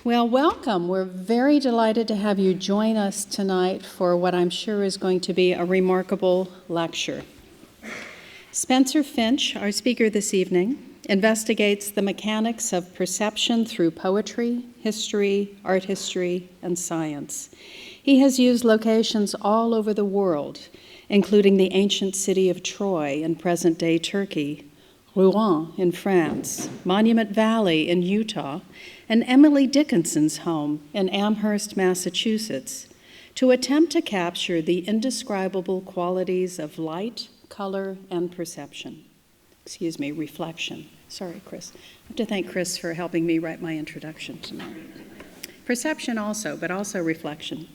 Well, welcome. We're very delighted to have you join us tonight for what I'm sure is going to be a remarkable lecture. Spencer Finch, our speaker this evening, investigates the mechanics of perception through poetry, history, art history, and science. He has used locations all over the world, including the ancient city of Troy in present-day Turkey, Rouen in France, Monument Valley in Utah, and Emily Dickinson's home in Amherst, Massachusetts, to attempt to capture the indescribable qualities of light, color, and reflection. Sorry, Chris. I have to thank Chris for helping me write my introduction tonight. Perception also, but also reflection.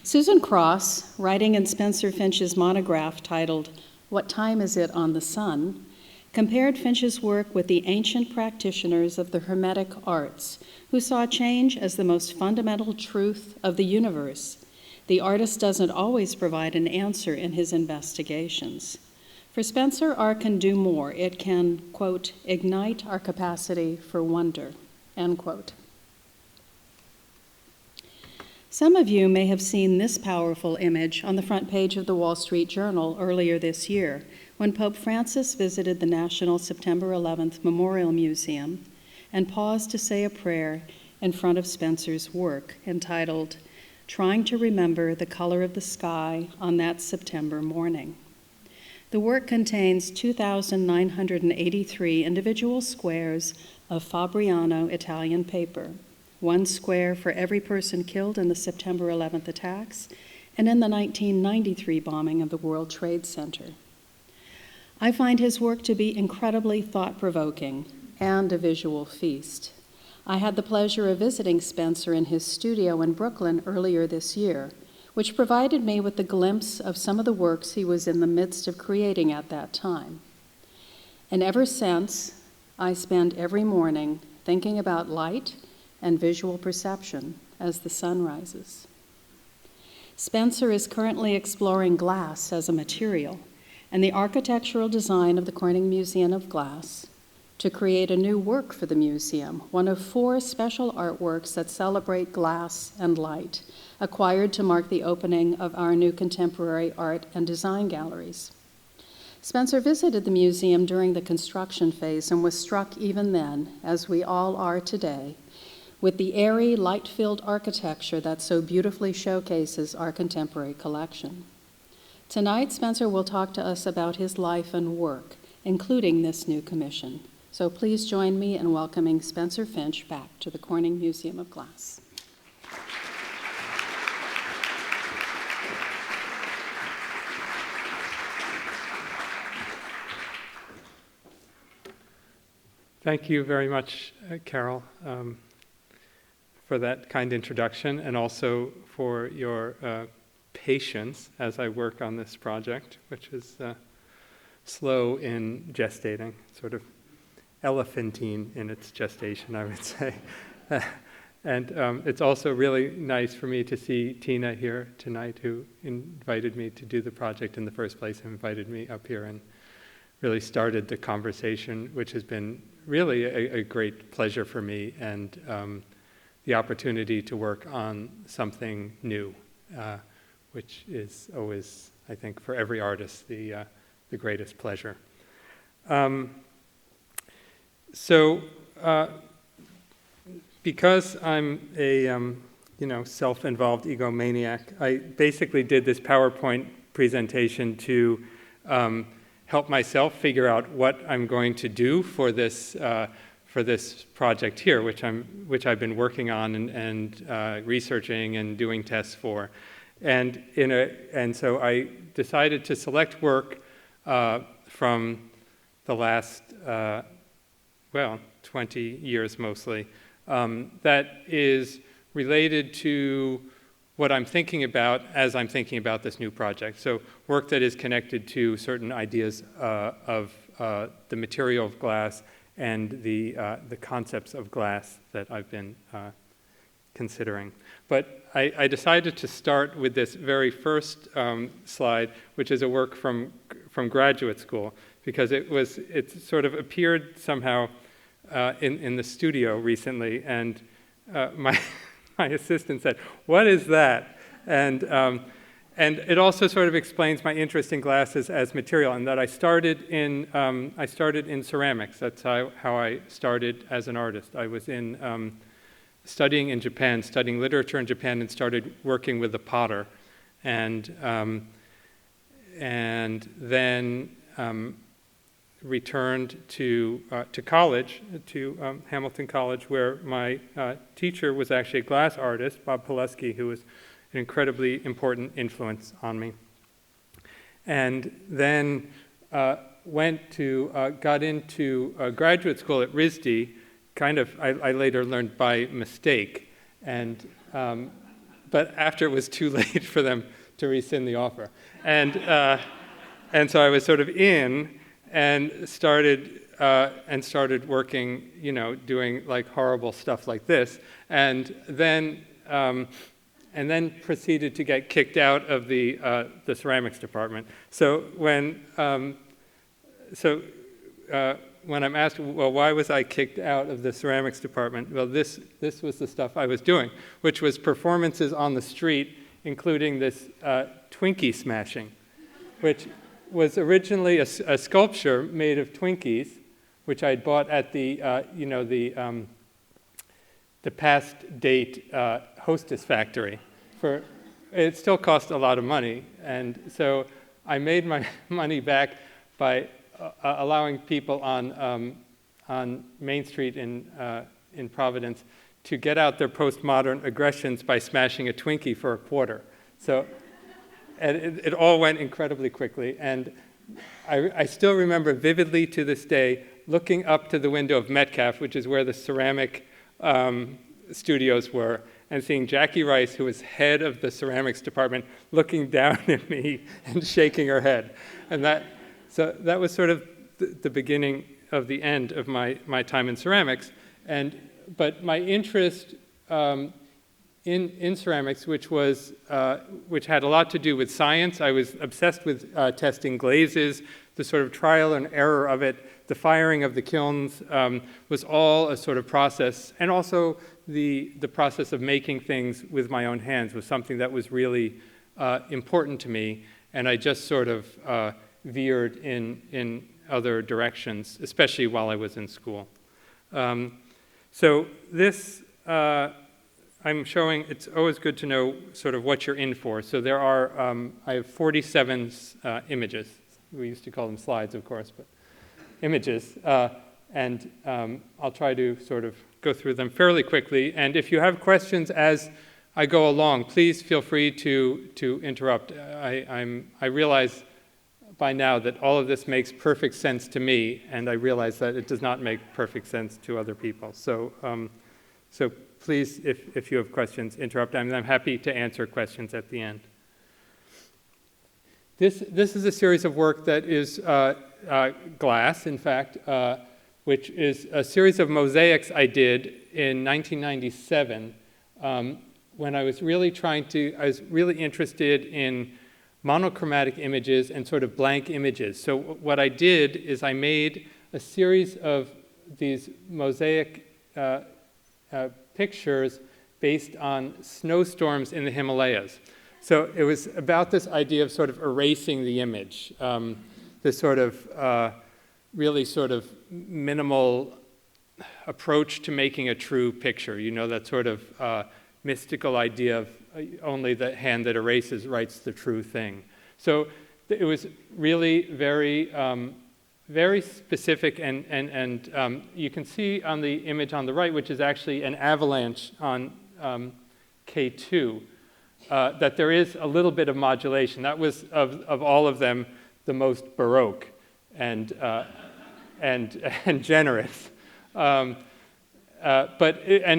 Susan Cross, writing in Spencer Finch's monograph titled, "What Time Is It on the Sun?" compared Finch's work with the ancient practitioners of the Hermetic arts, who saw change as the most fundamental truth of the universe. The artist doesn't always provide an answer in his investigations. For Spencer, art can do more. It can, quote, ignite our capacity for wonder, end quote. Some of you may have seen this powerful image on the front page of the Wall Street Journal earlier this year, when Pope Francis visited the National September 11th Memorial Museum and paused to say a prayer in front of Spencer's work entitled, "Trying to Remember the Color of the Sky on That September Morning." The work contains 2,983 individual squares of Fabriano Italian paper, one square for every person killed in the September 11th attacks and in the 1993 bombing of the World Trade Center. I find his work to be incredibly thought-provoking and a visual feast. I had the pleasure of visiting Spencer in his studio in Brooklyn earlier this year, which provided me with a glimpse of some of the works he was in the midst of creating at that time. And ever since, I spend every morning thinking about light and visual perception as the sun rises. Spencer is currently exploring glass as a material and the architectural design of the Corning Museum of Glass to create a new work for the museum, one of 4 special artworks that celebrate glass and light, acquired to mark the opening of our new contemporary art and design galleries. Spencer visited the museum during the construction phase and was struck even then, as we all are today, with the airy, light-filled architecture that so beautifully showcases our contemporary collection. Tonight, Spencer will talk to us about his life and work, including this new commission. So please join me in welcoming Spencer Finch back to the Corning Museum of Glass. Thank you very much, Carol, for that kind introduction, and also for your patience as I work on this project, which is slow in gestating, sort of elephantine in its gestation, I would say. And it's also really nice for me to see Tina here tonight, who invited me to do the project in the first place, and invited me up here and really started the conversation, which has been really a great pleasure for me, and the opportunity to work on something new, which is always, I think, for every artist, the greatest pleasure. Because I'm a self-involved egomaniac, I basically did this PowerPoint presentation to help myself figure out what I'm going to do for this project here, which I've been working on and researching and doing tests for. And so I decided to select work from the last 20 years mostly, that is related to what I'm thinking about as I'm thinking about this new project. So work that is connected to certain ideas of the material of glass and the concepts of glass that I've been considering. But I decided to start with this very first slide, which is a work from graduate school, because it sort of appeared somehow in the studio recently, and my my assistant said, "What is that?" And it also sort of explains my interest in glasses as material, and that I started in ceramics. That's how I started as an artist. I was studying in Japan, studying literature in Japan, and started working with a potter, and then returned to college, to Hamilton College, where my teacher was actually a glass artist, Bob Pileski, who was an incredibly important influence on me. And then got into graduate school at RISD. I later learned by mistake, but after it was too late for them to rescind the offer. And so I was sort of in and started working, doing like horrible stuff like this, and then proceeded to get kicked out of the ceramics department. So when I'm asked, well, why was I kicked out of the ceramics department? Well, this was the stuff I was doing, which was performances on the street, including this Twinkie smashing, which was originally a sculpture made of Twinkies, which I'd bought at the past date Hostess factory. It still cost a lot of money, and so I made my money back by allowing people on Main Street in Providence to get out their postmodern aggressions by smashing a Twinkie for a quarter. So, and it all went incredibly quickly, and I still remember vividly to this day looking up to the window of Metcalf, which is where the ceramic studios were, and seeing Jackie Rice, who was head of the ceramics department, looking down at me and shaking her head. And so that was sort of the beginning of the end of my time in ceramics. But my interest in ceramics, which had a lot to do with science. I was obsessed with testing glazes, the sort of trial and error of it. The firing of the kilns was all a sort of process, and also the process of making things with my own hands was something that was really important to me, and I just sort of veered in other directions, especially while I was in school. So this, I'm showing, it's always good to know sort of what you're in for. So there are, I have 47 images. We used to call them slides, of course, but images. And I'll try to sort of go through them fairly quickly. And if you have questions as I go along, please feel free to interrupt. I realize by now that all of this makes perfect sense to me, and I realize that it does not make perfect sense to other people. So, so please, if you have questions, interrupt. I'm happy to answer questions at the end. This is a series of work that is glass, in fact, which is a series of mosaics I did in 1997 when I was really I was really interested in monochromatic images and sort of blank images. So what I did is I made a series of these mosaic pictures based on snowstorms in the Himalayas. So it was about this idea of sort of erasing the image, this sort of really sort of minimal approach to making a true picture, that sort of mystical idea of only the hand that erases writes the true thing. So it was really very, very specific, and you can see on the image on the right, which is actually an avalanche on K2, that there is a little bit of modulation. That was, of all of them, the most Baroque and generous. And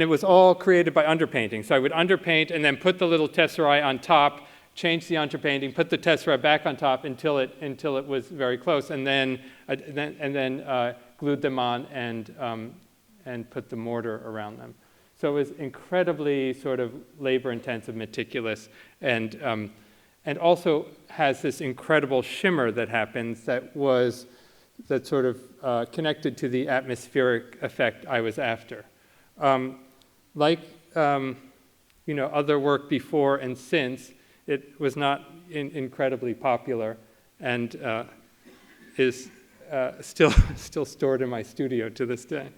it was all created by underpainting. So I would underpaint and then put the little tesserae on top, change the underpainting, put the tesserae back on top until it was very close, and then glued them on and put the mortar around them. So it was incredibly sort of labor-intensive, meticulous, and also has this incredible shimmer that happens that sort of connected to the atmospheric effect I was after. Like other work before and since, it was not incredibly popular, and is still stored in my studio to this day.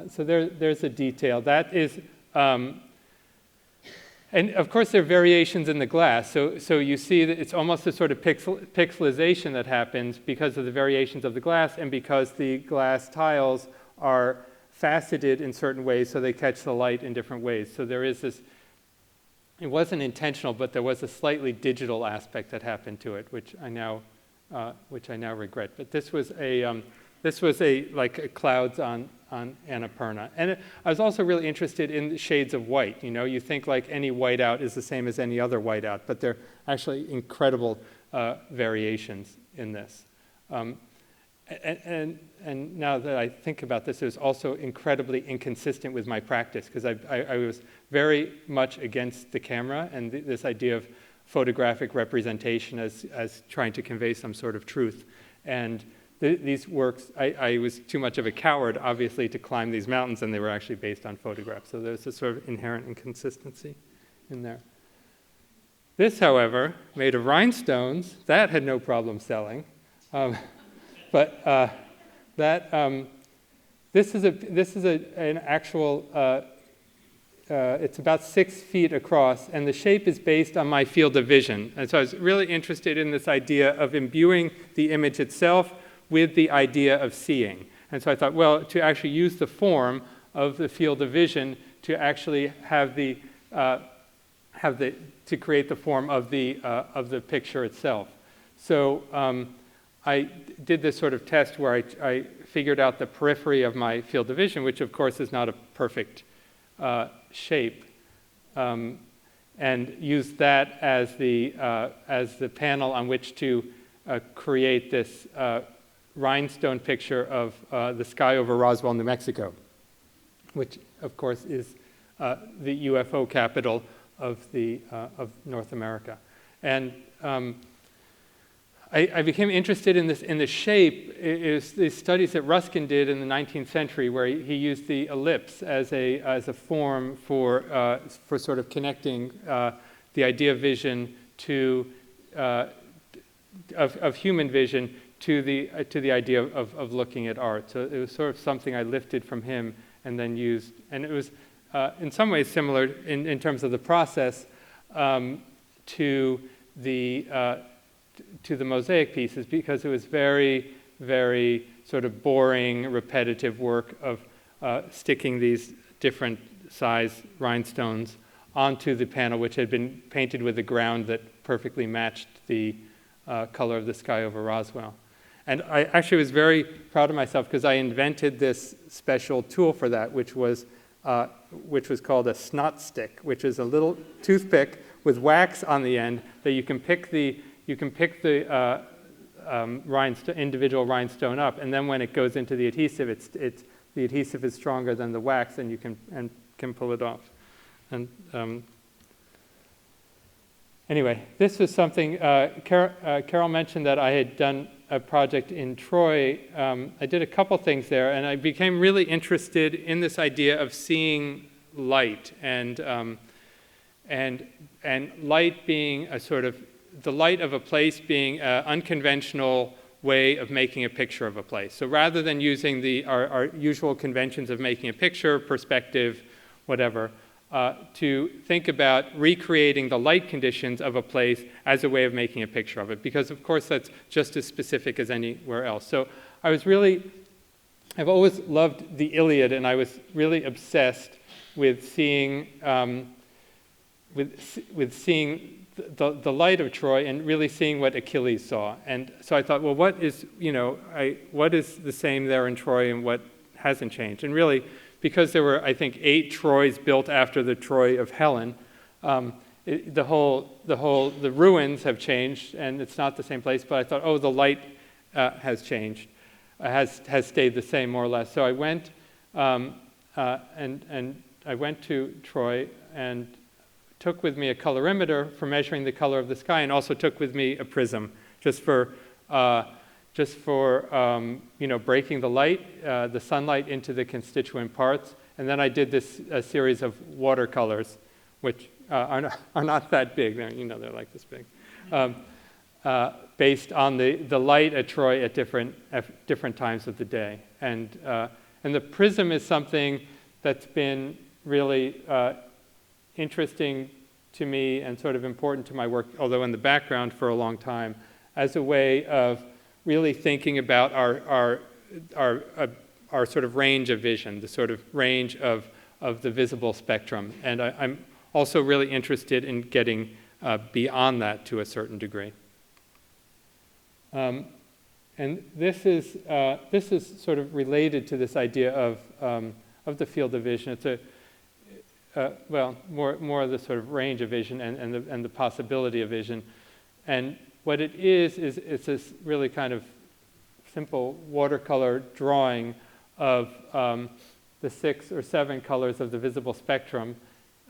So there's a detail. That is, and of course there are variations in the glass. So you see that it's almost a sort of pixelization that happens because of the variations of the glass and because the glass tiles are faceted in certain ways so they catch the light in different ways. So there is this, it wasn't intentional, but there was a slightly digital aspect that happened to it, which I now regret. But this was like clouds on Annapurna. And I was also really interested in the shades of white. You think like any whiteout is the same as any other whiteout, but there are actually incredible variations in this. And now that I think about this, it was also incredibly inconsistent with my practice, because I was very much against the camera and this idea of photographic representation as trying to convey some sort of truth. And these works, I was too much of a coward, obviously, to climb these mountains, and they were actually based on photographs. So there's a sort of inherent inconsistency in there. This, however, made of rhinestones, that had no problem selling. But this is an actual, it's about 6 feet across, and the shape is based on my field of vision. And so I was really interested in this idea of imbuing the image itself with the idea of seeing. And so I thought, well, to actually use the form of the field of vision to actually have to create the form of the picture itself. So I did this sort of test where I figured out the periphery of my field of vision, which of course is not a perfect shape, and used that as the panel on which to create this rhinestone picture of the sky over Roswell, New Mexico, which of course is the UFO capital of North America. And I became interested in the shape. Is the studies that Ruskin did in the 19th century, where he used the ellipse as a form for sort of connecting the idea of vision to of human vision to the idea of looking at art. So it was sort of something I lifted from him and then used, and it was in some ways similar in terms of the process to the mosaic pieces, because it was very, very sort of boring, repetitive work of sticking these different size rhinestones onto the panel, which had been painted with a ground that perfectly matched the color of the sky over Roswell. And I actually was very proud of myself because I invented this special tool for that, which was called a snot stick, which is a little toothpick with wax on the end that you can pick the individual rhinestone up, and then when it goes into the adhesive, the adhesive is stronger than the wax, and you can pull it off. And anyway, this was something. Carol mentioned that I had done a project in Troy. I did a couple things there, and I became really interested in this idea of seeing light, and light being a sort of the light of a place being an unconventional way of making a picture of a place. So rather than using our usual conventions of making a picture, perspective, whatever, to think about recreating the light conditions of a place as a way of making a picture of it, because of course that's just as specific as anywhere else. So I've always loved the Iliad, and I was really obsessed with seeing the light of Troy and really seeing what Achilles saw. And so I thought, well, what is the same there in Troy and what hasn't changed? And really, because there were, I think, 8 Troys built after the Troy of Helen, the ruins have changed, and it's not the same place. But I thought, oh, the light has changed, has stayed the same more or less. So I went and I went to Troy and took with me a colorimeter for measuring the color of the sky, and also took with me a prism just for breaking the light, the sunlight into the constituent parts, And then I did a series of watercolors, which are not that big. They're like this big. Based on the light at Troy at different times of the day. And the prism is something that's been really interesting to me and sort of important to my work, although in the background for a long time, as a way of really thinking about our sort of range of vision, the sort of range of the visible spectrum. And I'm also really interested in getting beyond that to a certain degree. And this is sort of related to this idea of the field of vision. It's more of the sort of range of vision and the possibility of vision. And what it is it's this really kind of simple watercolor drawing of the 6 or 7 colors of the visible spectrum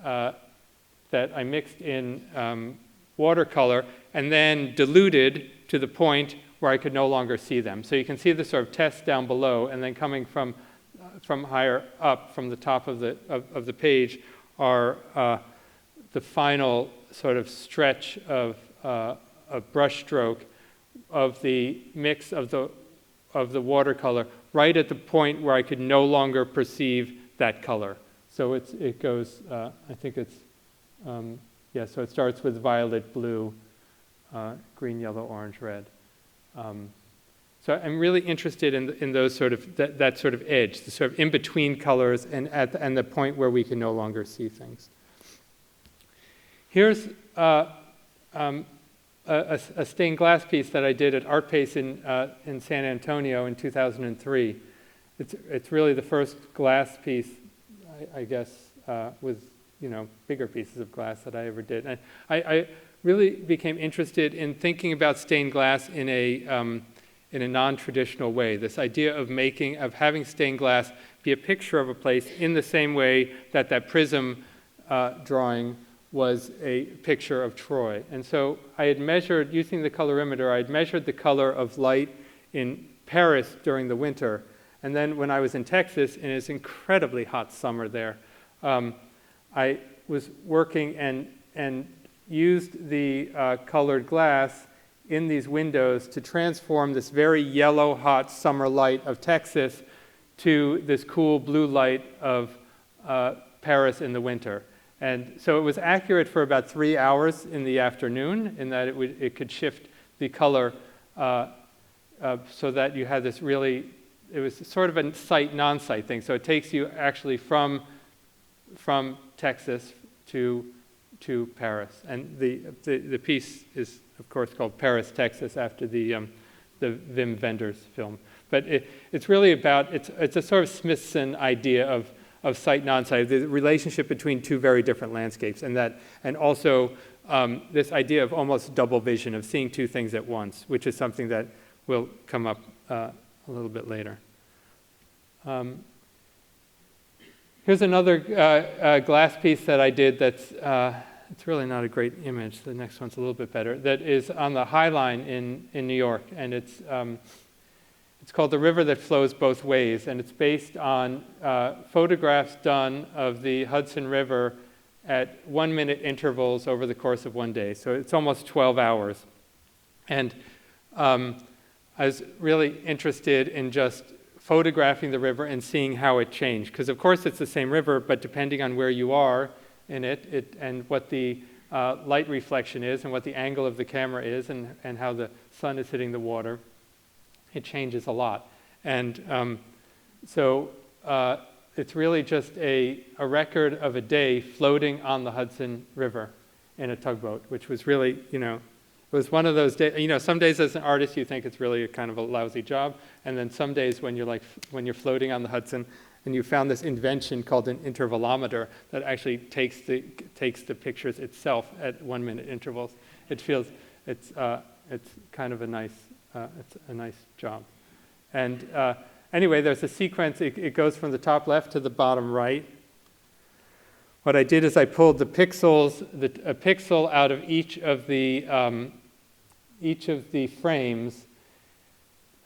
that I mixed in watercolor and then diluted to the point where I could no longer see them. So you can see the sort of test down below, and then coming from higher up, from the top of the page, are the final sort of stretch of a brush stroke of the mix of the watercolor right at the point where I could no longer perceive that color. So it goes, I think it's, so it starts with violet, blue, green, yellow, orange, red. So I'm really interested in those sort of, that sort of edge, the sort of in-between colors and the point where we can no longer see things. Here's a stained glass piece that I did at Art Pace in San Antonio in 2003. It's really the first glass piece, I guess, with bigger pieces of glass that I ever did. And I really became interested in thinking about stained glass in a non-traditional way. This idea of having stained glass be a picture of a place in the same way that prism drawing was a picture of Troy. And so I had measured, using the colorimeter, I had measured the color of light in Paris during the winter. And then when I was in Texas, in its incredibly hot summer there, I was working and used the colored glass in these windows to transform this very yellow, hot summer light of Texas to this cool blue light of Paris in the winter. And so it was accurate for about 3 hours in the afternoon, in that it could shift the color so that you had this really, it was sort of a sight, non-sight thing. So it takes you actually from Texas to Paris. And the piece is, of course, called Paris, Texas, after the Wim Wenders film. But it's really about, it's a sort of Smithson idea of sight, non-sight, the relationship between two very different landscapes, and also this idea of almost double vision, of seeing two things at once, which is something that will come up a little bit later. Here's another glass piece that I did that's, it's really not a great image. The next one's a little bit better. That is on the High Line in New York, and it's called The River That Flows Both Ways, and it's based on photographs done of the Hudson River at 1-minute intervals over the course of one day. So it's almost 12 hours. And I was really interested in just photographing the river and seeing how it changed. Because of course it's the same river, but depending on where you are in it and what the light reflection is and what the angle of the camera is and how the sun is hitting the water, it changes a lot. And so it's really just a record of a day floating on the Hudson River in a tugboat, which was really, it was one of those days, some days as an artist you think it's really a kind of a lousy job, and then some days when you're floating on the Hudson and you found this invention called an intervalometer that actually takes the pictures itself at 1-minute intervals. It's kind of a nice, it's a nice job. And anyway, there's a sequence, it goes from the top left to the bottom right. What I did is I pulled the pixels, a pixel out of each of the frames,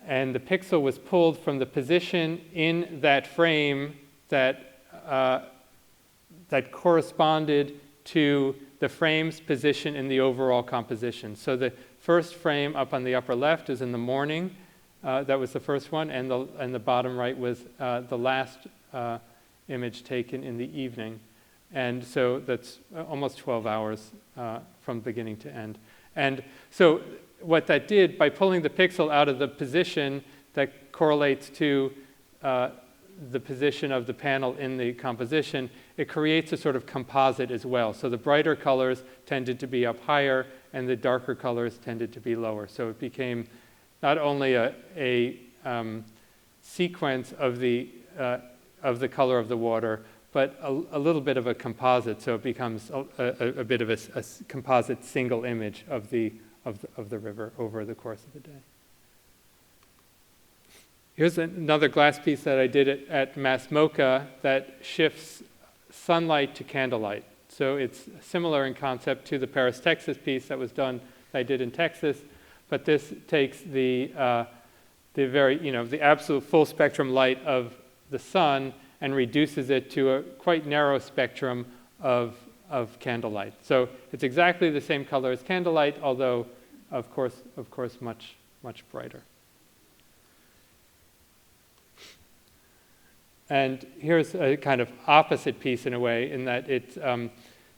and the pixel was pulled from the position in that frame that that corresponded to the frame's position in the overall composition. So the first frame up on the upper left is in the morning. That was the first one, and the bottom right was the last image taken in the evening. And so that's almost 12 hours from beginning to end. And so what that did, by pulling the pixel out of the position that correlates to the position of the panel in the composition, it creates a sort of composite as well. So the brighter colors tended to be up higher, and the darker colors tended to be lower. So it became not only a sequence of the color of the water, but a little bit of a composite. So it becomes a bit of a composite single image of the river over the course of the day. Here's another glass piece that I did at MassMoCA that shifts sunlight to candlelight. So it's similar in concept to the Paris, Texas piece that I did in Texas, but this takes the absolute full spectrum light of the sun and reduces it to a quite narrow spectrum of candlelight. So it's exactly the same color as candlelight, although of course much brighter. And here's a kind of opposite piece in a way, in that it's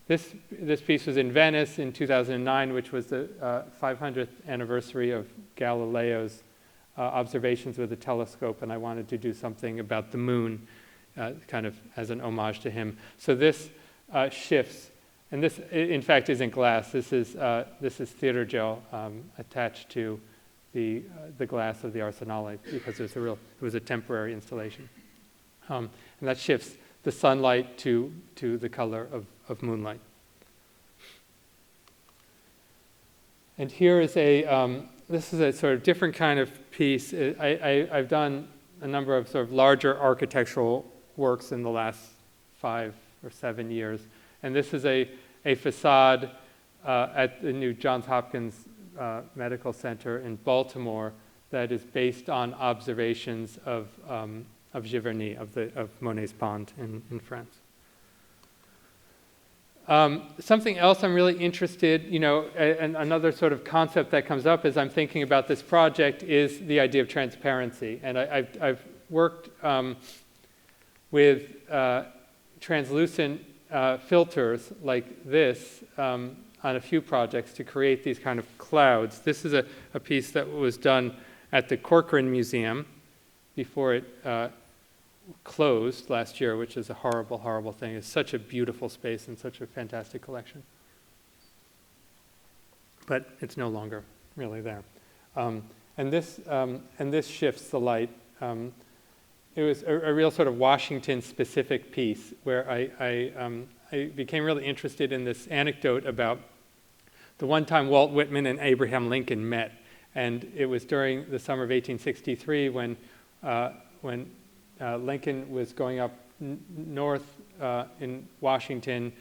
this piece was in Venice in 2009, which was the 500th anniversary of Galileo's observations with a telescope, and I wanted to do something about the moon, kind of as an homage to him. So this shifts, and this in fact isn't glass. This is theater gel attached to the glass of the Arsenale, because it was a temporary installation. And that shifts the sunlight to the color of moonlight. And here is this is a sort of different kind of piece. I've done a number of sort of larger architectural works in the last 5 or 7 years. And this is a facade at the new Johns Hopkins Medical Center in Baltimore that is based on observations of Giverny, of Monet's pond in France. Something else I'm really interested, and another sort of concept that comes up as I'm thinking about this project is the idea of transparency. And I've worked with translucent filters like this on a few projects to create these kind of clouds. This is a piece that was done at the Corcoran Museum before it closed last year, which is a horrible, horrible thing. It's such a beautiful space and such a fantastic collection. But it's no longer really there. And this shifts the light. It was a real sort of Washington-specific piece where I became really interested in this anecdote about the one time Walt Whitman and Abraham Lincoln met. And it was during the summer of 1863 when Lincoln was going up north in Washington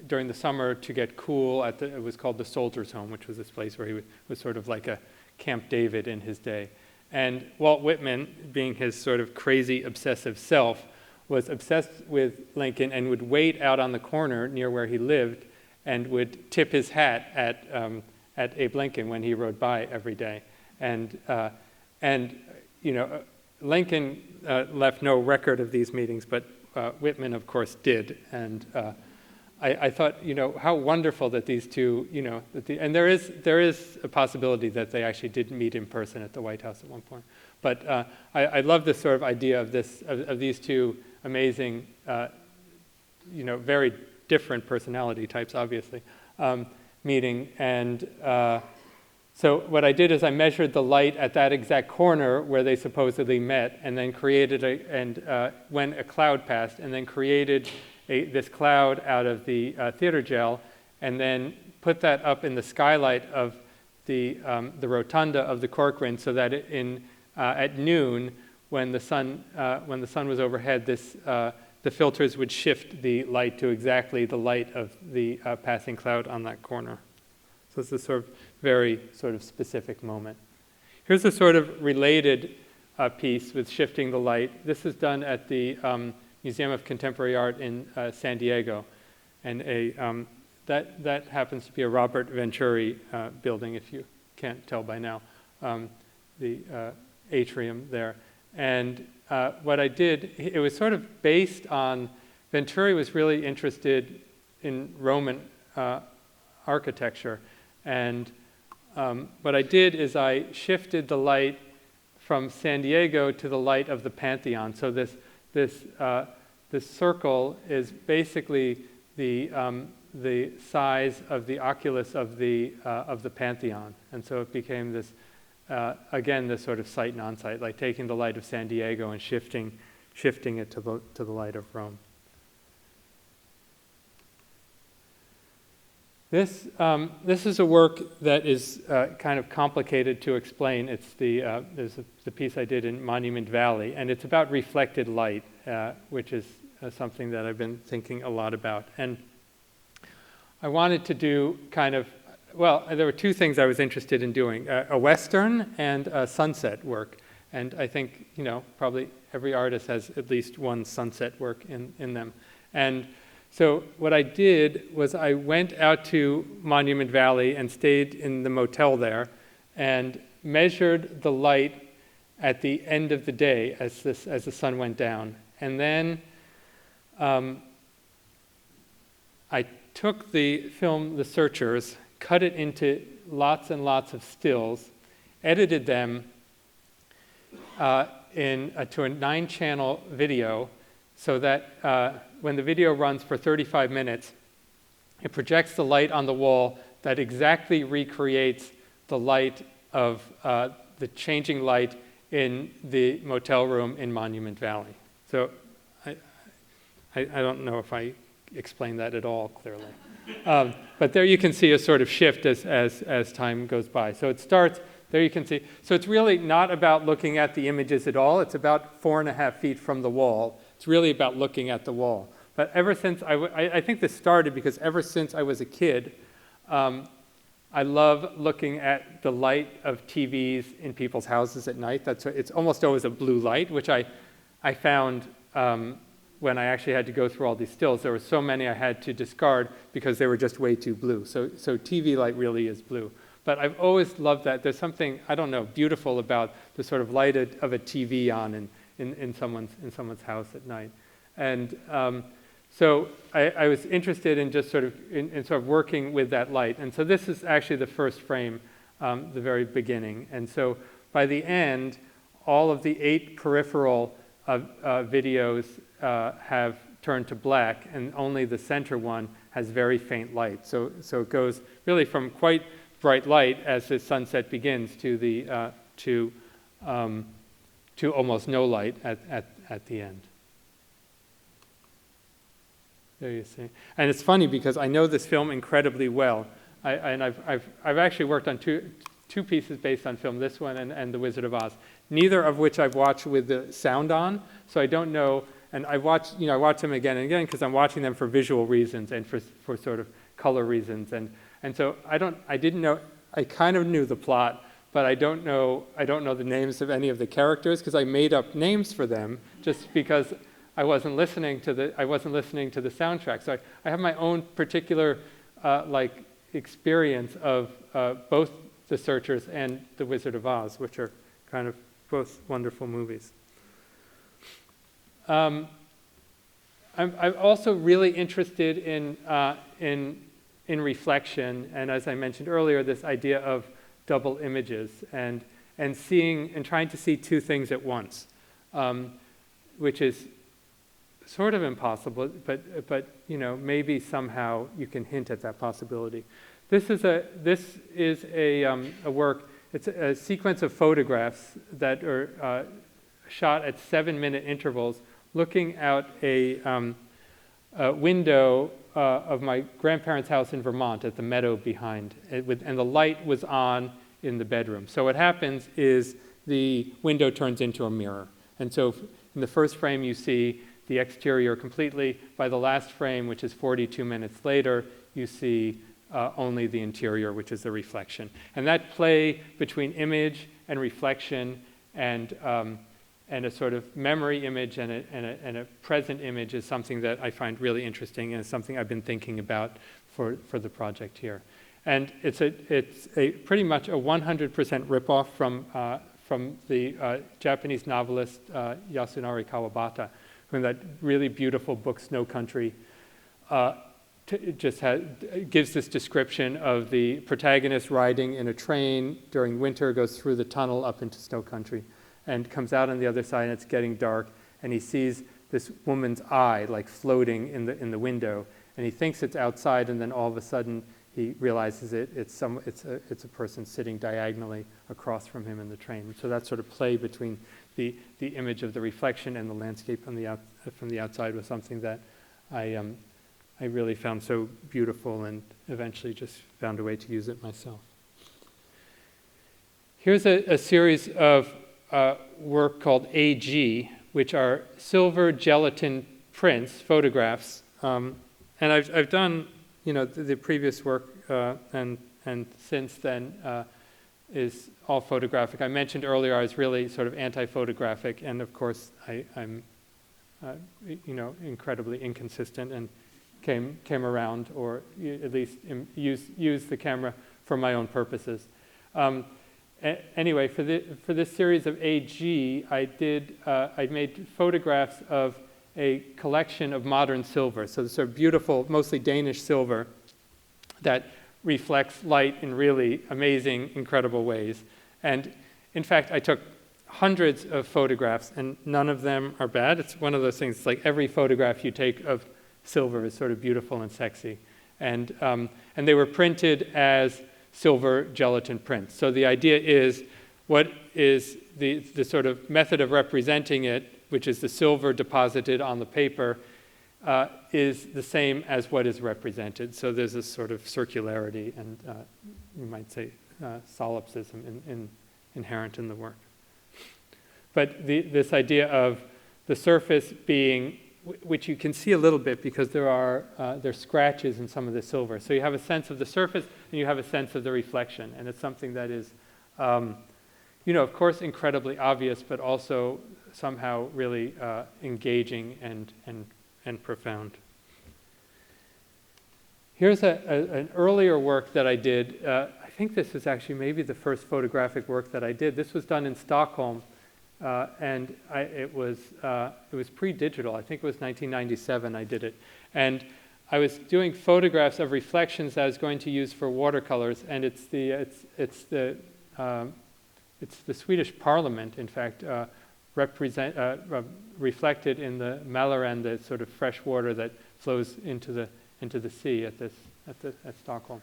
during the summer to get cool it was called the Soldiers' Home, which was this place where he was sort of like a Camp David in his day. And Walt Whitman, being his sort of crazy, obsessive self, was obsessed with Lincoln and would wait out on the corner near where he lived and would tip his hat at Abe Lincoln when he rode by every day. And Lincoln left no record of these meetings, but Whitman, of course, did. And I thought, how wonderful that these two, and there is a possibility that they actually did meet in person at the White House at one point. But I love this sort of idea of these two amazing, very different personality types, obviously, meeting. And so what I did is I measured the light at that exact corner where they supposedly met, and then created when a cloud passed, and then created this cloud out of the theater gel, and then put that up in the skylight of the rotunda of the Corcoran, so that at noon, when the sun was overhead, the filters would shift the light to exactly the light of the passing cloud on that corner. So it's a sort of very sort of specific moment. Here's a sort of related piece with shifting the light. This is done at the Museum of Contemporary Art in San Diego. And that happens to be a Robert Venturi building, if you can't tell by now, the atrium there. And what I did, it was sort of based on, Venturi was really interested in Roman architecture. And what I did is I shifted the light from San Diego to the light of the Pantheon. So this circle is basically the size of the oculus of the Pantheon. And so it became this, again, this sort of sight non-sight, like taking the light of San Diego and shifting it to the light of Rome. This is a work that is kind of complicated to explain. It's there's the piece I did in Monument Valley, and it's about reflected light, which is something that I've been thinking a lot about. And I wanted to do kind of, well, there were two things I was interested in doing, a Western and a sunset work. And I think, probably every artist has at least one sunset work in them. And so what I did was I went out to Monument Valley and stayed in the motel there and measured the light at the end of the day as the sun went down. And then I took the film, The Searchers, cut it into lots and lots of stills, edited them to a 9-channel video so that when the video runs for 35 minutes, it projects the light on the wall that exactly recreates the light of the changing light in the motel room in Monument Valley. So I don't know if I explained that at all clearly. But there you can see a sort of shift as time goes by. So it starts, there you can see. So it's really not about looking at the images at all. It's about 4.5 feet from the wall. It's really about looking at the wall. But ever since, I think this started because ever since I was a kid, I love looking at the light of TVs in people's houses at night. It's almost always a blue light, which I found when I actually had to go through all these stills. There were so many I had to discard because they were just way too blue. So TV light really is blue. But I've always loved that. There's something, I don't know, beautiful about the sort of light of a TV on in someone's house at night. And so I was interested in just sort of working with that light. And so this is actually the first frame, the very beginning. And so by the end, all of the 8 peripheral videos have turned to black, and only the center one has very faint light. So it goes really from quite bright light as the sunset begins to almost no light at the end. There you see. And it's funny because I know this film incredibly well. I've actually worked on two pieces based on film, this one and The Wizard of Oz, neither of which I've watched with the sound on, so I don't know. And I watch them again and again because I'm watching them for visual reasons and for sort of color reasons. And so I didn't know, I kind of knew the plot, but I don't know the names of any of the characters because I made up names for them just because I wasn't listening to the soundtrack. So I have my own particular experience of both The Searchers and The Wizard of Oz, which are kind of both wonderful movies. I'm also really interested in reflection, and as I mentioned earlier, this idea of double images and seeing and trying to see two things at once, which is sort of impossible, but maybe somehow you can hint at that possibility. This is a work. It's a sequence of photographs that are shot at 7-minute intervals, looking out a window of my grandparents' house in Vermont at the meadow behind, and the light was on in the bedroom. So what happens is the window turns into a mirror. And so in the first frame you see the exterior completely. By the last frame, which is 42 minutes later, you see only the interior, which is the reflection. And that play between image and reflection and a sort of memory image and a present image is something that I find really interesting, and it's something I've been thinking about for the project here. And it's a pretty much a 100% ripoff from the Japanese novelist Yasunari Kawabata, who in that really beautiful book Snow Country gives this description of the protagonist riding in a train during winter, goes through the tunnel up into Snow Country, and comes out on the other side, and it's getting dark, and he sees this woman's eye like floating in the window, and he thinks it's outside, and then all of a sudden he realizes it's a person sitting diagonally across from him in the train. So that sort of play between the image of the reflection and the landscape from the outside was something that I really found so beautiful, and eventually just found a way to use it myself. Here's a series of work called AG, which are silver gelatin prints, photographs, and I've done, the previous work and since then is all photographic. I mentioned earlier I was really sort of anti-photographic, and of course I'm incredibly inconsistent, and came around, or at least used the camera for my own purposes. Anyway, for this series of AG, I made photographs of a collection of modern silver. So sort of beautiful, mostly Danish silver that reflects light in really amazing, incredible ways. And in fact, I took hundreds of photographs, and none of them are bad. It's one of those things, it's like every photograph you take of silver is sort of beautiful and sexy. And they were printed as silver gelatin prints. So the idea is, what is the sort of method of representing it, which is the silver deposited on the paper, is the same as what is represented. So there's this sort of circularity and you might say solipsism inherent in the work. But this idea of the surface being, which you can see a little bit because there's scratches in some of the silver. So you have a sense of the surface and you have a sense of the reflection. And it's something that is, of course, incredibly obvious, but also somehow really engaging and profound. Here's an earlier work that I did. I think this is actually maybe the first photographic work that I did. This was done in Stockholm. And it was pre-digital. I think it was 1997 I did it. And I was doing photographs of reflections that I was going to use for watercolors. And it's the Swedish Parliament, in fact, reflected in the Mälaren, the sort of fresh water that flows into the sea at Stockholm.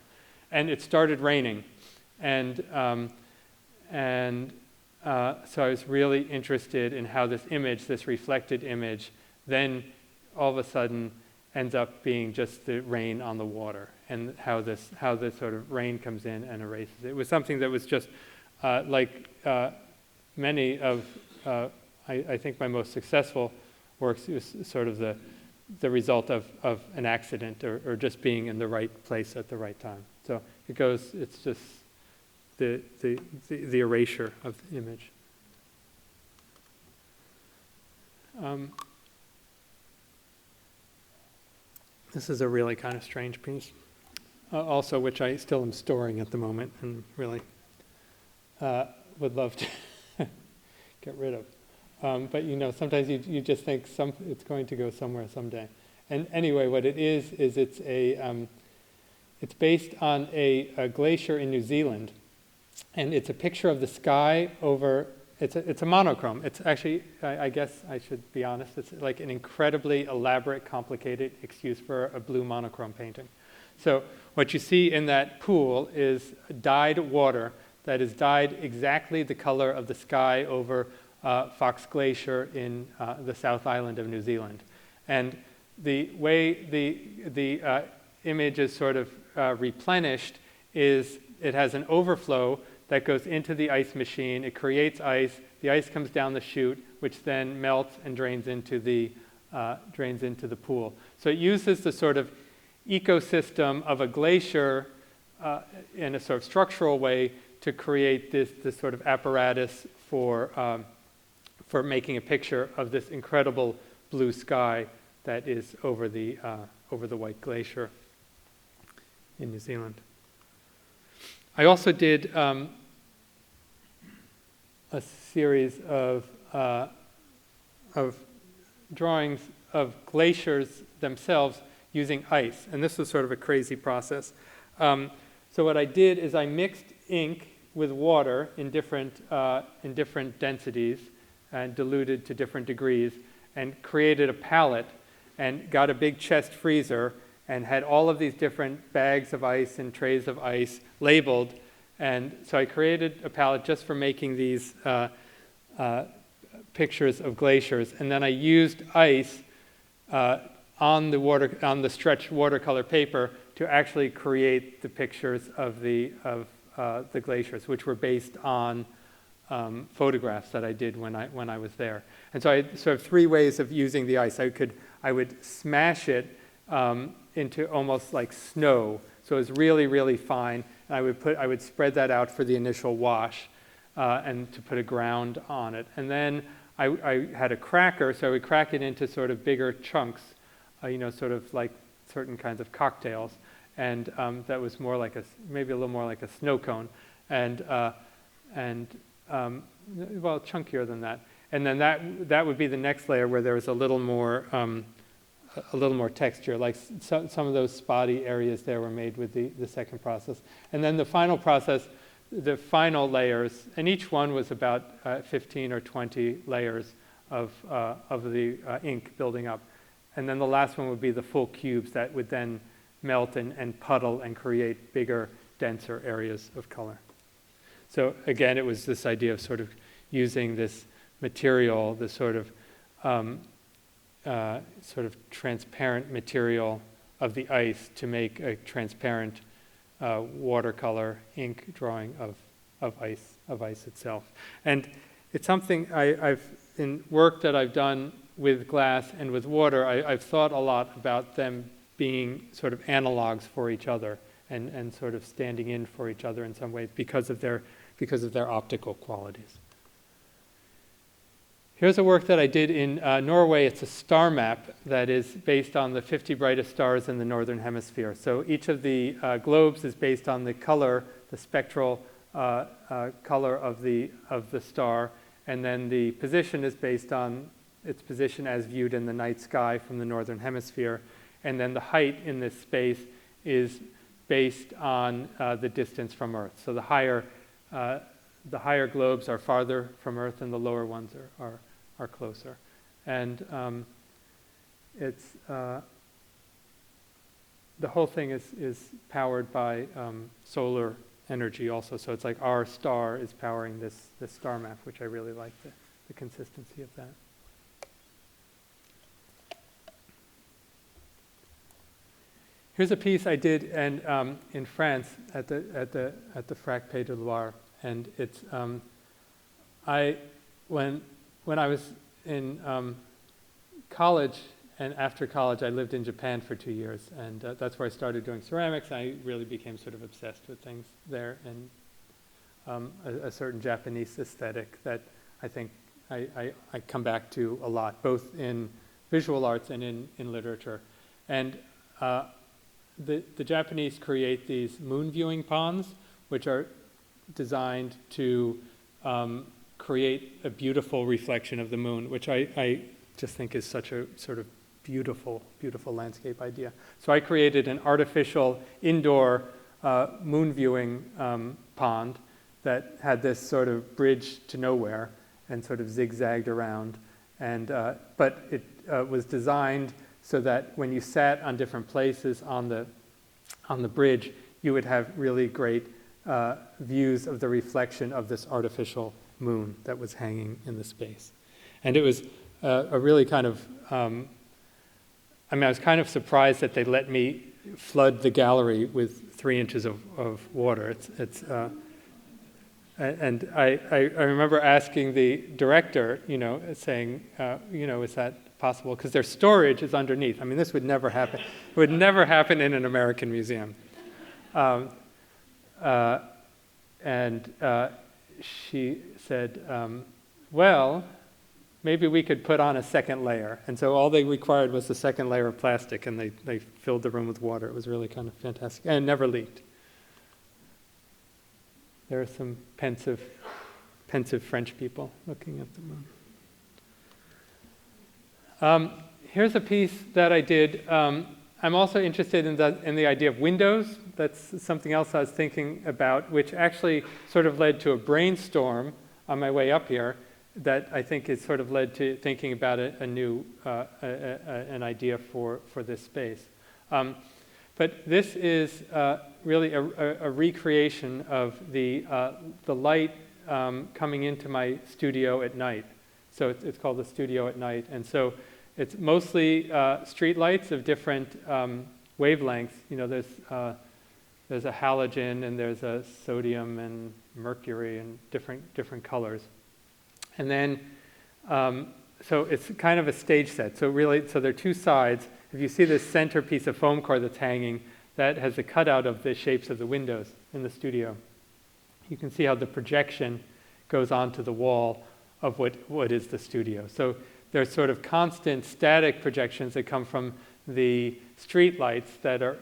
And it started raining, and so I was really interested in how this image, this reflected image, then all of a sudden ends up being just the rain on the water, and how this sort of rain comes in and erases it. It was something that was just like many of, I think my most successful works, it was sort of the result of an accident or just being in the right place at the right time. So it's just the erasure of the image. This is a really kind of strange piece, also which I still am storing at the moment and really would love to get rid of. But sometimes you just think it's going to go somewhere someday. And anyway, what it is it's based on a glacier in New Zealand. And it's a picture of the sky over, it's a monochrome. It's actually, I guess I should be honest, it's like an incredibly elaborate, complicated excuse for a blue monochrome painting. So what you see in that pool is dyed water that is dyed exactly the color of the sky over Fox Glacier in the South Island of New Zealand. And the way the image is sort of replenished is it has an overflow that goes into the ice machine. It creates ice. The ice comes down the chute, which then melts and drains into the pool. So it uses the sort of ecosystem of a glacier in a sort of structural way to create this sort of apparatus for for making a picture of this incredible blue sky that is over the White Glacier in New Zealand. I also did a series of drawings of glaciers themselves using ice, and this was sort of a crazy process. So what I did is I mixed ink with water in different densities and diluted to different degrees, and created a palette, and got a big chest freezer, and had all of these different bags of ice and trays of ice labeled. And so I created a palette just for making these pictures of glaciers, and then I used ice on the stretched watercolor paper to actually create the pictures of the glaciers, which were based on photographs that I did when I was there. And so I had sort of three ways of using the ice. I would smash it into almost like snow, so it was really, really fine. And I would spread that out for the initial wash, and to put a ground on it. And then I had a cracker, so I would crack it into sort of bigger chunks, sort of like certain kinds of cocktails. And that was more like maybe a little more like a snow cone, and well, chunkier than that. And then that would be the next layer, where there was a little more texture, like some of those spotty areas there were made with the second process. And then the final process, the final layers, and each one was about 15 or 20 layers of the ink building up. And then the last one would be the full cubes that would then melt and puddle and create bigger, denser areas of color. So again, it was this idea of sort of using this material, this sort of transparent material of the ice to make a transparent watercolor ink drawing of ice itself. And it's something in work that I've done with glass and with water, I've thought a lot about them being sort of analogs for each other, and sort of standing in for each other in some ways because of their optical qualities. Here's a work that I did in Norway. It's a star map that is based on the 50 brightest stars in the northern hemisphere. So each of the globes is based on the color, the spectral color of the star, and then the position is based on its position as viewed in the night sky from the northern hemisphere, and then the height in this space is based on the distance from Earth. So the higher globes are farther from Earth, and the lower ones are closer. And it's the whole thing is powered by solar energy also. So it's like our star is powering this star map, which I really like the consistency of that. Here's a piece I did in France at the Frac de Loire, and it's when I was in college, and after college I lived in Japan for 2 years, and that's where I started doing ceramics. I really became sort of obsessed with things there, and a certain Japanese aesthetic that I think I come back to a lot, both in visual arts and in literature. And the Japanese create these moon viewing ponds, which are designed to create a beautiful reflection of the moon, which I just think is such a sort of beautiful, beautiful landscape idea. So I created an artificial indoor moon viewing pond that had this sort of bridge to nowhere and sort of zigzagged around. And but it was designed so that when you sat on different places on the bridge, you would have really great views of the reflection of this artificial moon that was hanging in the space. And it was a really kind of, I was kind of surprised that they let me flood the gallery with 3 inches of water. And I remember asking the director, saying, is that possible? Because their storage is underneath. This would never happen. It would never happen in an American museum. And she said, well, maybe we could put on a second layer. And so all they required was the second layer of plastic, and they filled the room with water. It was really kind of fantastic, and it never leaked. There are some pensive French people looking at the moon. Here's a piece that I did. I'm also interested in the idea of windows. That's something else I was thinking about, which actually sort of led to a brainstorm on my way up here that I think has sort of led to thinking about an idea for this space. But this is really a recreation of the light coming into my studio at night. So it's called the studio at night. And so it's mostly street lights of different wavelengths. You know, there's a halogen and there's a sodium and mercury and different colors. And then, so it's kind of a stage set. So there are two sides. If you see this center piece of foam core that's hanging, that has a cutout of the shapes of the windows in the studio. You can see how the projection goes onto the wall of what is the studio. So there's sort of constant static projections that come from the street lights that are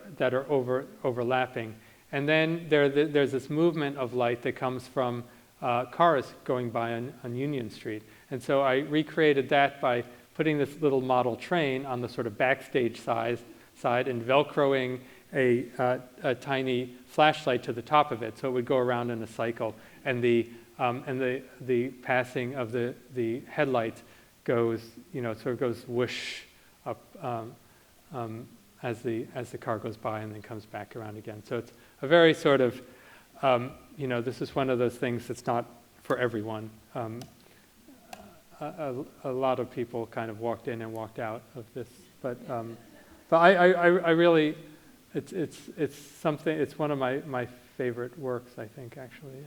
overlapping. And then there's this movement of light that comes from cars going by on Union Street. And so I recreated that by putting this little model train on the sort of backstage side and Velcroing a tiny flashlight to the top of it, so it would go around in a cycle. And the passing of the headlights goes, sort of goes whoosh up as the car goes by and then comes back around again. So it's a very sort of, this is one of those things that's not for everyone. A lot of people kind of walked in and walked out of this, but I really, it's something. It's one of my favorite works, I think, actually,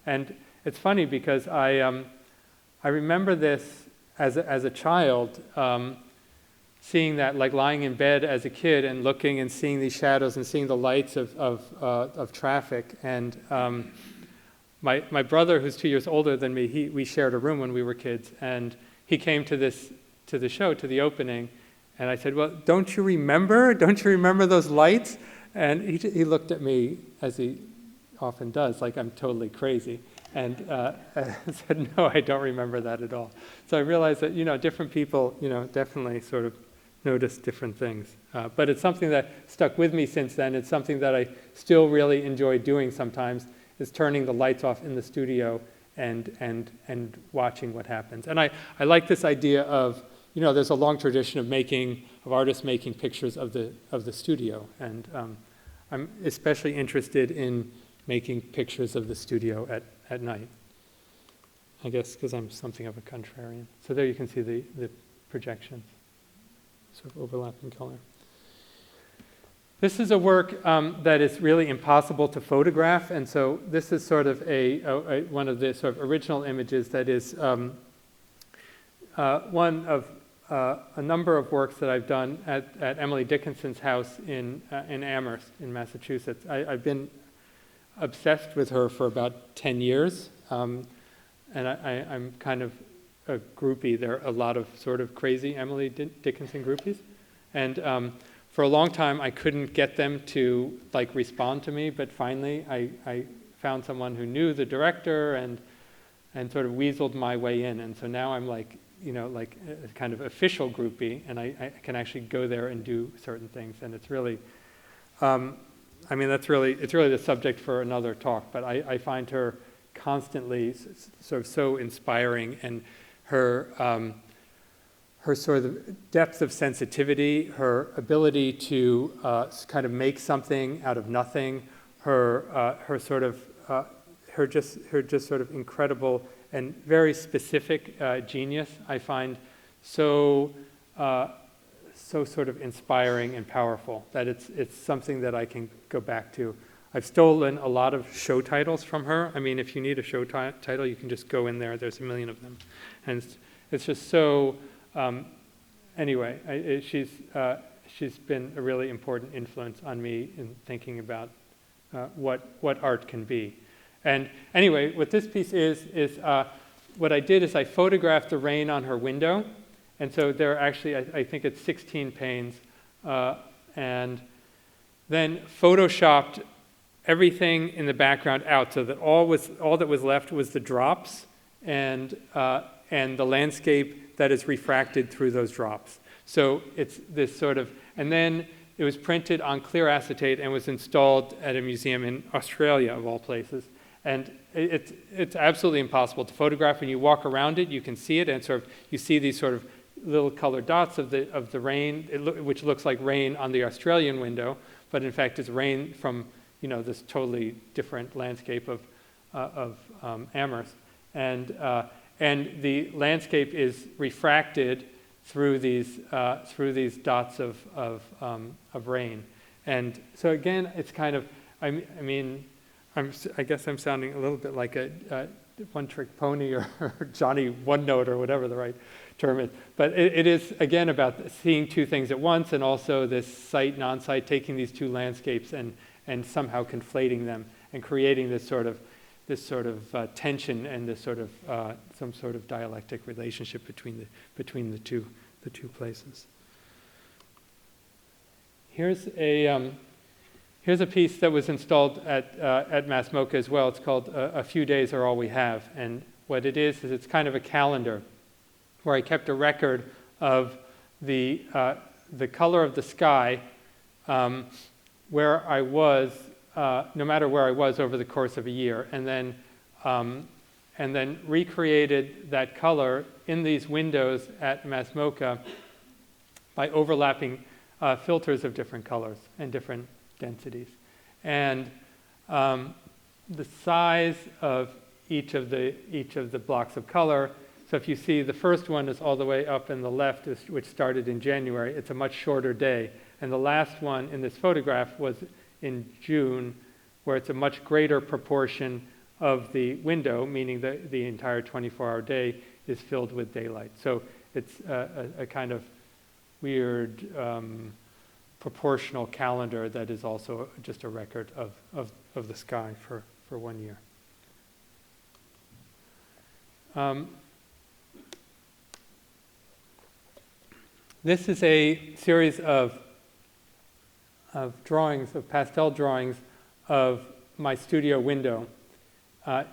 and it's funny because I remember this as a child. Seeing that, like lying in bed as a kid and looking and seeing these shadows and seeing the lights of traffic. And my brother, who's 2 years older than me, we shared a room when we were kids, and he came to the show, to the opening, and I said, "Well, don't you remember? Don't you remember those lights?" And he looked at me, as he often does, like I'm totally crazy, and said, "No, I don't remember that at all." So I realized that different people definitely sort of notice different things. But it's something that stuck with me since then. It's something that I still really enjoy doing sometimes, is turning the lights off in the studio and watching what happens. And I like this idea of, there's a long tradition of artists making pictures of the studio. And I'm especially interested in making pictures of the studio at night. I guess because I'm something of a contrarian. So there you can see the projections, sort of overlapping color. This is a work that is really impossible to photograph, and so this is sort of one of the sort of original images that is one of a number of works that I've done at Emily Dickinson's house in Amherst in Massachusetts. I've been obsessed with her for about 10 years, and I'm kind of a groupie. There are a lot of sort of crazy Emily Dickinson groupies, and for a long time I couldn't get them to respond to me, but finally I found someone who knew the director and sort of weaseled my way in, and so now I'm like a kind of official groupie, and I can actually go there and do certain things, and it's really, it's really the subject for another talk, but I find her constantly sort of so inspiring, and her sort of depth of sensitivity, her ability to kind of make something out of nothing, her just sort of incredible and very specific genius, I find so sort of inspiring and powerful that it's something that I can go back to. I've stolen a lot of show titles from her. I mean, if you need a show title, you can just go in there. There's a million of them. And it's just so, anyway, she's been a really important influence on me in thinking about what art can be. And anyway, what this piece is what I did is I photographed the rain on her window. And so there are actually, I think it's 16 panes. And then photoshopped everything in the background out so that all that was left was the drops and the landscape that is refracted through those drops. So it's this sort of, and then it was printed on clear acetate and was installed at a museum in Australia, of all places. And it's absolutely impossible to photograph. When you walk around it, you can see it, and sort of you see these sort of little colored dots of the rain, which looks like rain on the Australian window, but in fact it's rain from this totally different landscape of Amherst, and the landscape is refracted through these dots of rain, and so again it's kind of I guess I'm sounding a little bit like a one-trick pony or Johnny One-Note or whatever the right term is. But it is, again, about seeing two things at once, and also this site, non-site, taking these two landscapes and somehow conflating them and creating this sort of tension and this sort of some sort of dialectic relationship between the two places. Here's a piece that was installed at Mass MoCA as well. It's called A Few Days Are All We Have. And what it is it's kind of a calendar where I kept a record of the color of the sky where I was, no matter where I was over the course of a year, and then recreated that color in these windows at Mass MoCA by overlapping filters of different colors and different densities. And the size of each of the blocks of color. So if you see the first one is all the way up in the left, which started in January, it's a much shorter day. And the last one in this photograph was in June, where it's a much greater proportion of the window, meaning that the entire 24-hour day is filled with daylight. So it's a kind of weird proportional calendar that is also just a record of the sky for 1 year. This is a series of drawings, of pastel drawings of my studio window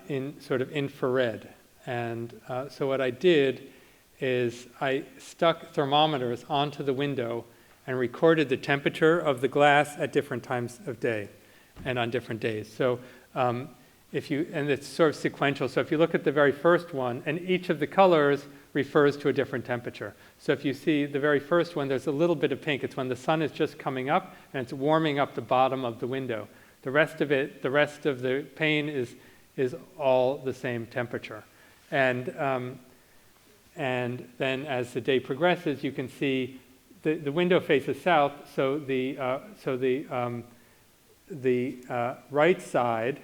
in sort of infrared. And so what I did is I stuck thermometers onto the window and recorded the temperature of the glass at different times of day and on different days. So and it's sort of sequential. So if you look at the very first one, and each of the colors refers to a different temperature. So if you see the very first one, there's a little bit of pink. It's when the sun is just coming up and it's warming up the bottom of the window. The rest of the pane is all the same temperature. And then as the day progresses, you can see the window faces south, so the right side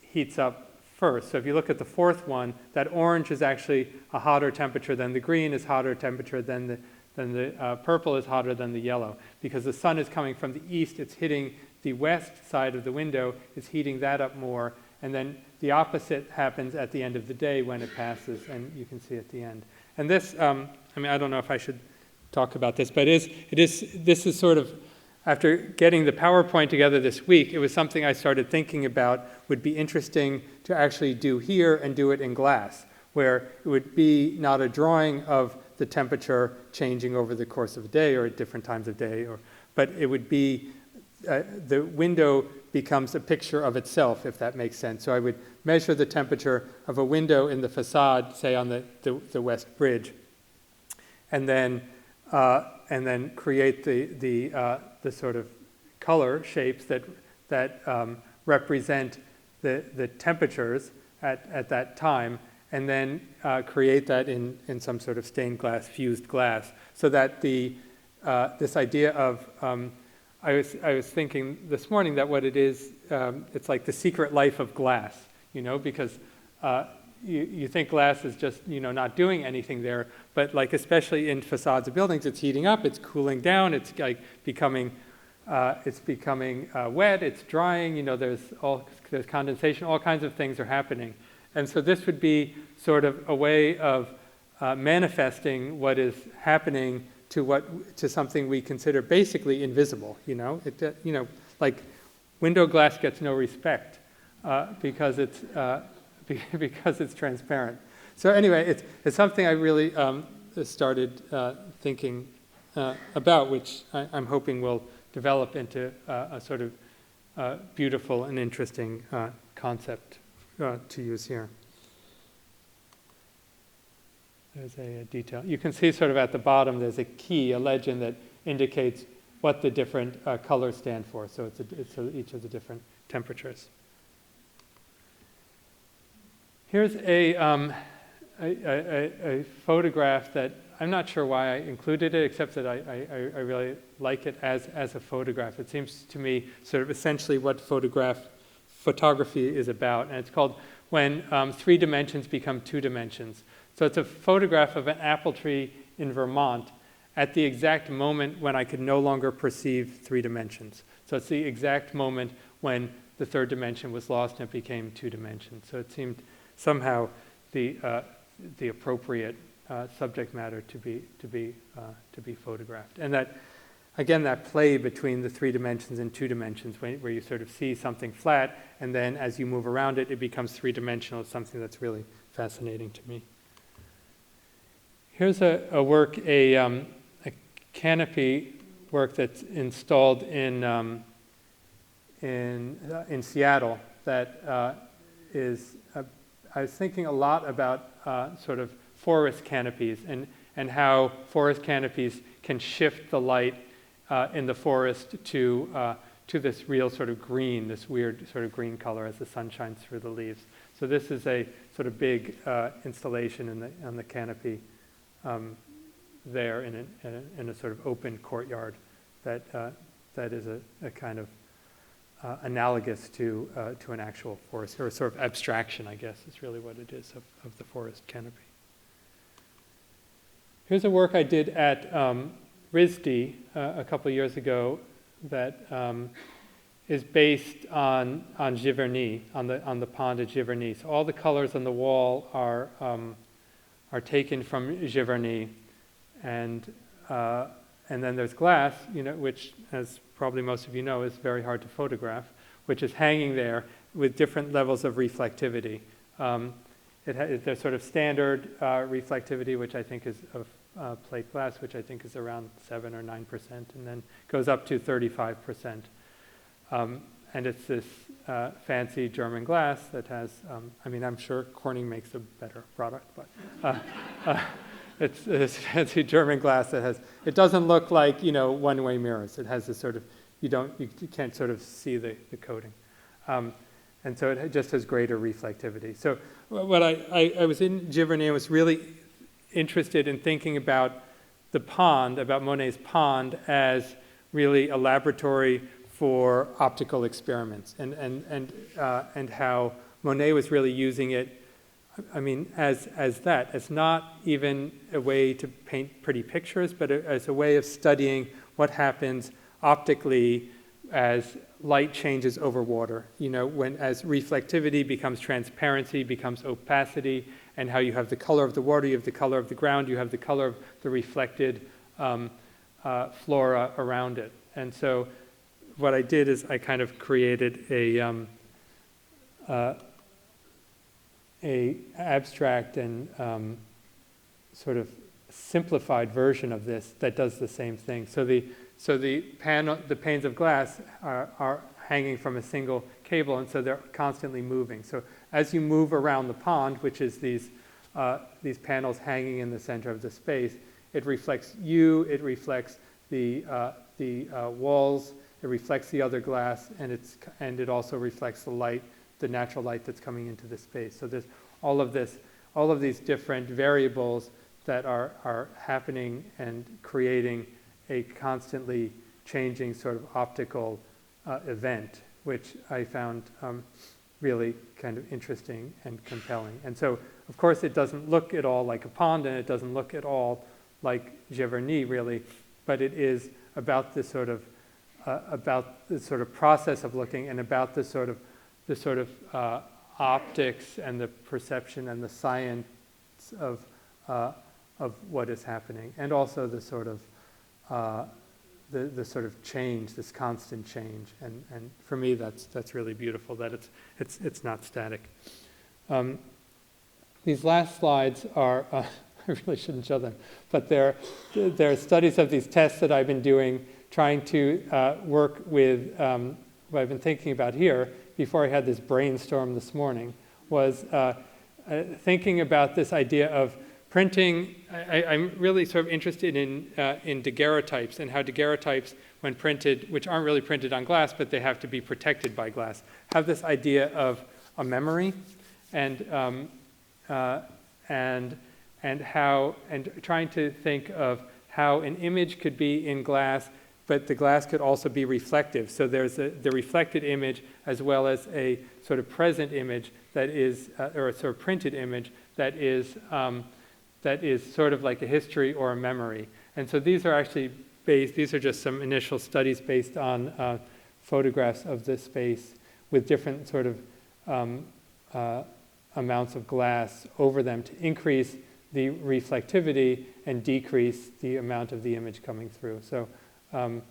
heats up first. So if you look at the fourth one, that orange is actually a hotter temperature than the green, is hotter temperature than the purple, is hotter than the yellow. Because the sun is coming from the east, it's hitting the west side of the window, it's heating that up more, and then the opposite happens at the end of the day when it passes, and you can see at the end. And this, I don't know if I should talk about this, but this is sort of, after getting the PowerPoint together this week, it was something I started thinking about would be interesting to actually do here and do it in glass, where it would be not a drawing of the temperature changing over the course of a day or at different times of day, but it would be, the window becomes a picture of itself, if that makes sense. So I would measure the temperature of a window in the facade, say on the West Bridge, and then create the sort of color shapes that represent the temperatures at that time, and then create that in some sort of stained glass, fused glass, so that this idea of I was thinking this morning that what it is, it's like the secret life of glass, because you think glass is just, not doing anything there, but like especially in facades of buildings, it's heating up, it's cooling down, it's like becoming wet, it's drying, there's condensation, all kinds of things are happening. And so this would be sort of a way of manifesting what is happening to something we consider basically invisible. Like window glass gets no respect because it's transparent. So anyway, it's something I really started thinking about, which I'm hoping will develop into a sort of beautiful and interesting concept to use here. There's a detail. You can see sort of at the bottom there's a key, a legend that indicates what the different colors stand for. So it's each of the different temperatures. Here's a photograph that I'm not sure why I included it, except that I really like it as a photograph. It seems to me sort of essentially what photography is about, and it's called When 3 Dimensions Become 2 Dimensions. So it's a photograph of an apple tree in Vermont at the exact moment when I could no longer perceive 3 dimensions. So it's the exact moment when the 3rd dimension was lost and it became 2 dimensions. So it seemed somehow the appropriate subject matter to be photographed. And that, again, that play between the 3 dimensions and 2 dimensions, where you sort of see something flat, and then as you move around it, it becomes 3-dimensional. It's something that's really fascinating to me. Here's a work, a canopy work that's installed in Seattle that is. I was thinking a lot about sort of forest canopies and how forest canopies can shift the light in the forest to this real sort of green, this weird sort of green color as the sun shines through the leaves. So this is a sort of big installation on the canopy there in a sort of open courtyard that is a kind of analogous to an actual forest, or a sort of abstraction, I guess, is really what it is of the forest canopy. Here's a work I did at RISD a couple of years ago that is based on Giverny, on the pond at Giverny. So all the colors on the wall are taken from Giverny, and then there's glass, which, as probably most of you know, is very hard to photograph, which is hanging there with different levels of reflectivity. There's sort of standard reflectivity, which I think is of plate glass, which I think is around 7 or 9%, and then goes up to 35%. And it's this fancy German glass that has, I'm sure Corning makes a better product, but it's this fancy German glass that has, it doesn't look like, one-way mirrors. It has this sort of, you can't sort of see the coating. And so it just has greater reflectivity. So what I was in Giverny, I was really interested in thinking about the pond, about Monet's pond, as really a laboratory for optical experiments, and how Monet was really using it, as not even a way to paint pretty pictures, but as a way of studying what happens optically as light changes over water. As reflectivity becomes transparency, becomes opacity, and how you have the color of the water, you have the color of the ground, you have the color of the reflected flora around it. And so what I did is I kind of created a abstract and sort of simplified version of this that does the same thing. So the panes of glass are hanging from a single cable, and so they're constantly moving. So as you move around the pond, which is these panels hanging in the center of the space, it reflects you, it reflects the walls, it reflects the other glass, and it also reflects the light, the natural light that's coming into the space. So there's all of these different variables that are happening and creating a constantly changing sort of optical event, which I found really kind of interesting and compelling. And so, of course, it doesn't look at all like a pond, and it doesn't look at all like Giverny, really, but it is about this sort of process of looking, and about the sort of optics and the perception and the science of what is happening, and also the sort of the sort of change, this constant change, and for me that's really beautiful that it's not static. These last slides are I really shouldn't show them, but they're studies of these tests that I've been doing, trying to work with what I've been thinking about here before I had this brainstorm this morning, was thinking about this idea of printing. I'm really sort of interested in daguerreotypes and how daguerreotypes, when printed, which aren't really printed on glass, but they have to be protected by glass, have this idea of a memory, and trying to think of how an image could be in glass, but the glass could also be reflective. So there's the reflected image as well as a sort of present image that is, or a sort of printed image that is sort of like a history or a memory. And so these are actually these are just some initial studies based on photographs of this space with different sort of amounts of glass over them to increase the reflectivity and decrease the amount of the image coming through. So I'm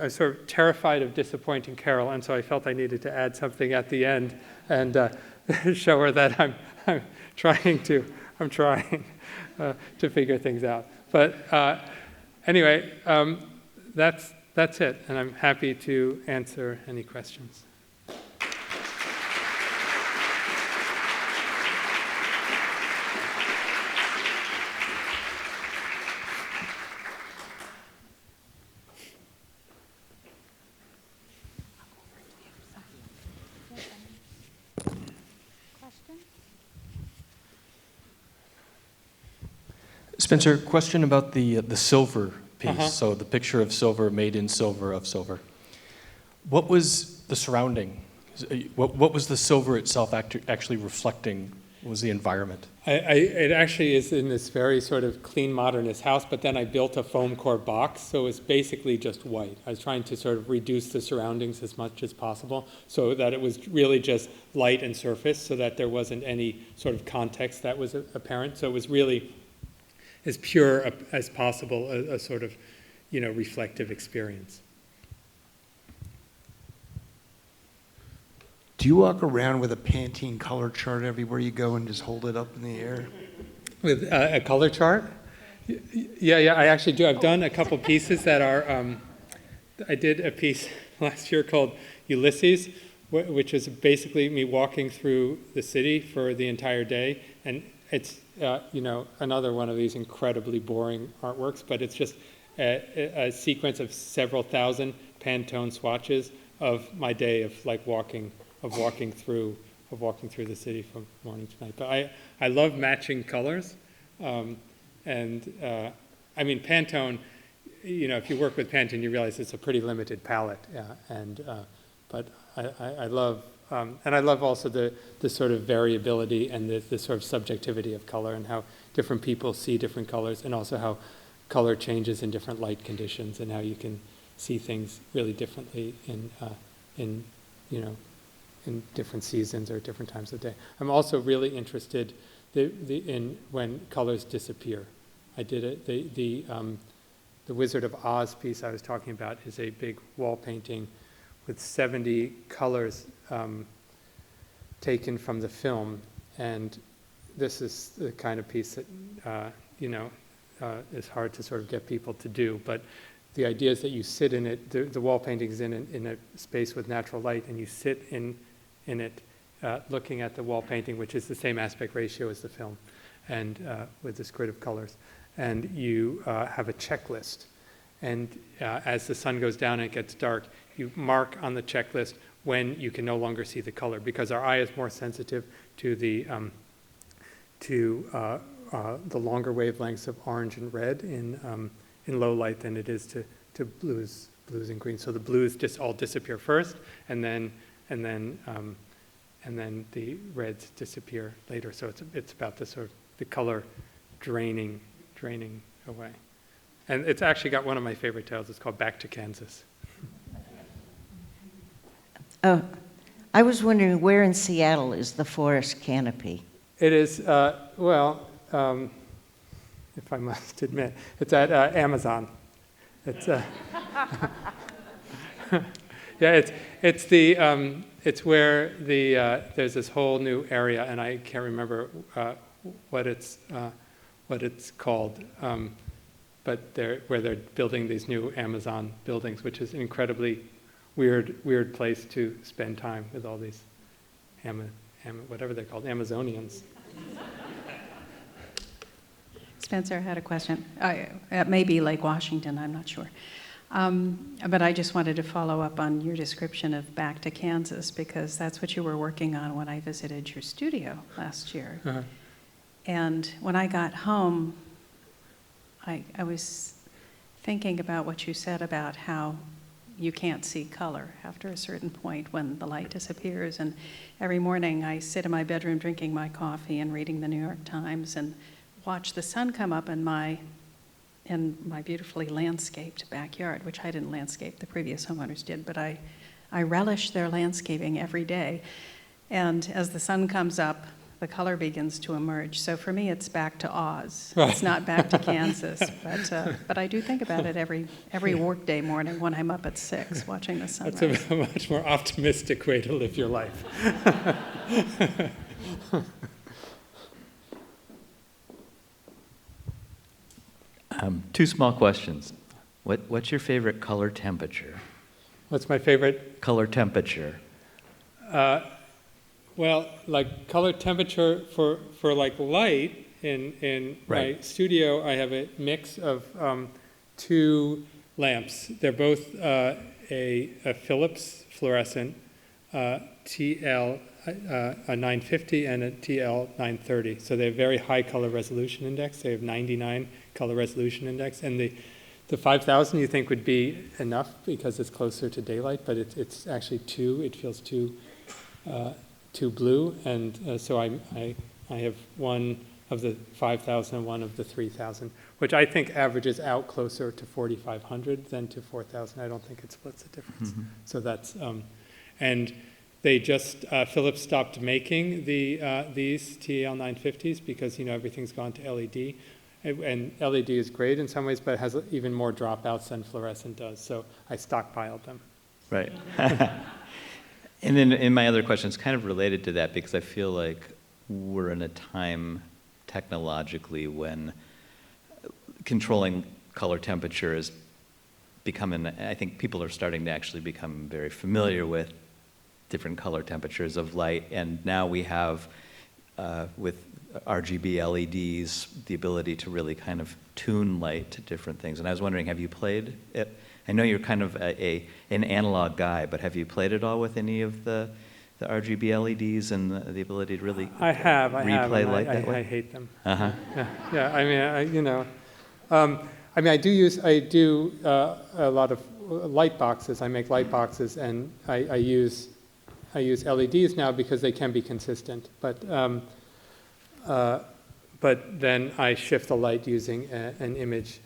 sort of terrified of disappointing Carol, and so I felt I needed to add something at the end and show her that I'm trying to figure things out. But anyway, that's it, and I'm happy to answer any questions. Spencer, question about the silver piece. Uh-huh. So the picture of silver made in silver of silver. What was the surrounding? What was the silver itself actually reflecting? What was the environment? It actually is in this very sort of clean modernist house, but then I built a foam core box, so it's basically just white. I was trying to sort of reduce the surroundings as much as possible so that it was really just light and surface, so that there wasn't any sort of context that was apparent. So it was really as pure as possible, a sort of, reflective experience. Do you walk around with a Pantene color chart everywhere you go and just hold it up in the air? With a color chart? Yeah, I actually do. I've done a couple pieces that are, I did a piece last year called Ulysses, which is basically me walking through the city for the entire day. And it's, another one of these incredibly boring artworks, but it's just a sequence of several thousand Pantone swatches of my day of walking through the city from morning to night. But I love matching colors, and I mean Pantone. If you work with Pantone, you realize it's a pretty limited palette. But I love. And I love also the sort of variability and the sort of subjectivity of color and how different people see different colors, and also how color changes in different light conditions and how you can see things really differently in different seasons or different times of day. I'm also really interested in when colors disappear. I did it. The Wizard of Oz piece I was talking about is a big wall painting with 70 colors taken from the film, and this is the kind of piece that is hard to sort of get people to do. But the idea is that you sit in it. The wall painting is in a space with natural light, and you sit in it, looking at the wall painting, which is the same aspect ratio as the film, and with this grid of colors. And you have a checklist. And as the sun goes down and it gets dark, you mark on the checklist when you can no longer see the color, because our eye is more sensitive to the longer wavelengths of orange and red in low light than it is to blues and greens. So the blues just all disappear first, and then the reds disappear later. So it's about the sort of the color draining away. And it's actually got one of my favorite tales. It's called Back to Kansas. Oh, I was wondering where in Seattle is the forest canopy? It is, well, if I must admit, it's at Amazon. It's, yeah, it's where there's this whole new area, and I can't remember what it's called, but where they're building these new Amazon buildings, which is an incredibly weird place to spend time with all these whatever they're called, Amazonians. Spencer had a question. It may be Lake Washington, I'm not sure. But I just wanted to follow up on your description of back to Kansas, because that's what you were working on when I visited your studio last year. Uh-huh. And when I got home, I was thinking about what you said about how you can't see color after a certain point when the light disappears. And every morning I sit in my bedroom drinking my coffee and reading the New York Times and watch the sun come up in my beautifully landscaped backyard, which I didn't landscape, the previous homeowners did, but I relish their landscaping every day. And as the sun comes up, the color begins to emerge. So for me, it's back to Oz. Right. It's not back to Kansas, but I do think about it every workday morning when I'm up at 6 watching the sunrise. That's a much more optimistic way to live your life. Two small questions. What's your favorite color temperature? What's my favorite? Color temperature. Well, like color temperature for like light in my Right. studio, I have a mix of two lamps. They're both a Philips fluorescent TL 950 and a TL 930. So they have very high color resolution index. They have 99 color resolution index, and the 5000 you think would be enough because it's closer to daylight, but it's actually 2. It feels too blue, and so I have one of the 5,000 and one of the 3,000, which I think averages out closer to 4,500 than to 4,000. I don't think it splits the difference. Mm-hmm. So that's and they just Philips stopped making these TAL 950s because everything's gone to LED, and LED is great in some ways, but it has even more dropouts than fluorescent does. So I stockpiled them. Right. And then in my other question, it's kind of related to that because I feel like we're in a time technologically when controlling color temperature is becoming, I think people are starting to actually become very familiar with different color temperatures of light. And now we have, with RGB LEDs, the ability to really kind of tune light to different things. And I was wondering, have you played it? I know you're kind of an analog guy, but have you played it all with any of the RGB LEDs and the ability to really replay light that way? I hate them. Uh-huh. Yeah. I mean, I do a lot of light boxes. I make light boxes, and I use LEDs now because they can be consistent. But then I shift the light using an image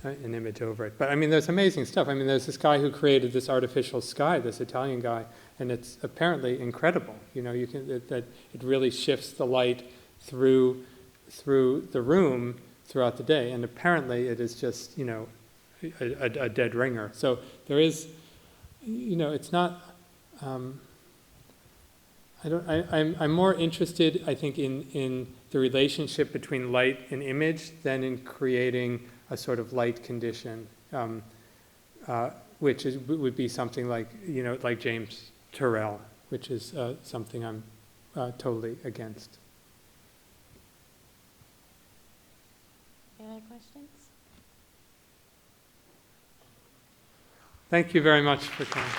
over it. But I mean, there's amazing stuff. I mean, there's this guy who created this artificial sky, this Italian guy, and it's apparently incredible. That it really shifts the light through the room throughout the day, and apparently it is just a dead ringer. So there is, it's not. I'm more interested, I think, in the relationship between light and image than in creating a sort of light condition, which would be something like like James Turrell, which is something I'm totally against. Any other questions? Thank you very much for coming.